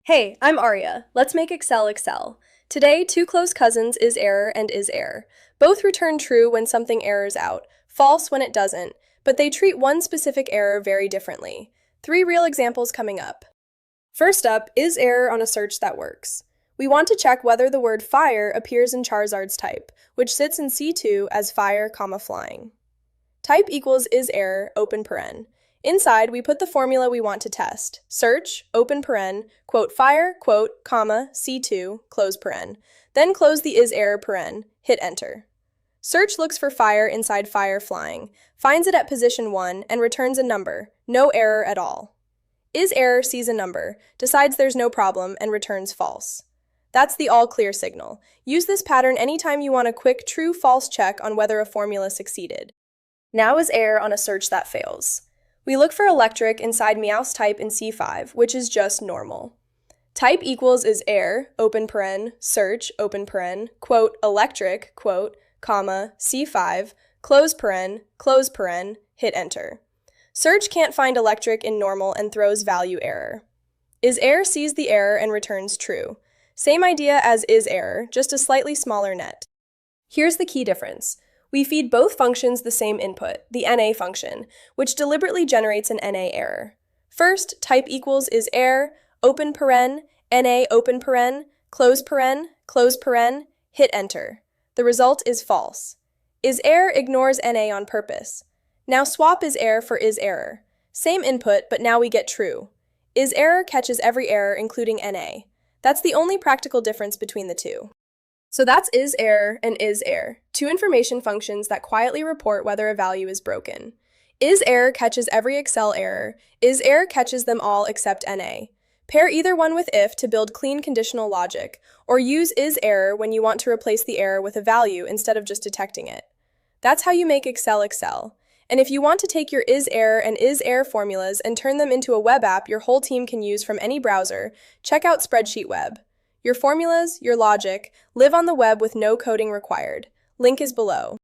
Hey, I'm Aria. Let's make Excel Excel. Today, two close cousins ISERROR and ISERR. Both return true when something errors out, false when it doesn't, but they treat one specific error very differently. 3 real examples coming up. First up, ISERROR on a search that works. We want to check whether the word fire appears in Charizard's type, which sits in C2 as fire, flying. Type equals ISERROR, open paren. Inside, we put the formula we want to test. Search, open paren, quote fire, quote, comma, C2, close paren. Then close the ISERROR paren, hit enter. Search looks for fire inside fire flying, finds it at position 1, and returns a number, no error at all. ISERROR sees a number, decides there's no problem, and returns false. That's the all clear signal. Use this pattern anytime you want a quick true-false check on whether a formula succeeded. Now ISERROR on a search that fails. We look for electric inside Meowth's type in C5, which is just normal. Type equals ISERROR, open paren, search, open paren, quote, electric, quote, comma, C5, close paren, hit enter. Search can't find electric in normal and throws value error. ISERROR sees the error and returns true. Same idea as ISERROR, just a slightly smaller net. Here's the key difference. We feed both functions the same input, the NA function, which deliberately generates an NA error. First, type equals ISERROR, open paren, NA open paren, close paren, hit enter. The result is false. ISERROR ignores NA on purpose. Now swap ISERROR for ISERROR. Same input, but now we get true. ISERROR catches every error, including NA. That's the only practical difference between the two. So that's ISERROR and ISERR, two information functions that quietly report whether a value is broken. ISERRor catches every Excel error, ISERR catches them all except NA. Pair either one with if to build clean conditional logic, or use ISERRor when you want to replace the error with a value instead of just detecting it. That's how you make Excel Excel. And if you want to take your ISERRor and ISERR formulas and turn them into a web app your whole team can use from any browser, check out SpreadsheetWeb. Your formulas, your logic, live on the web with no coding required. Link is below.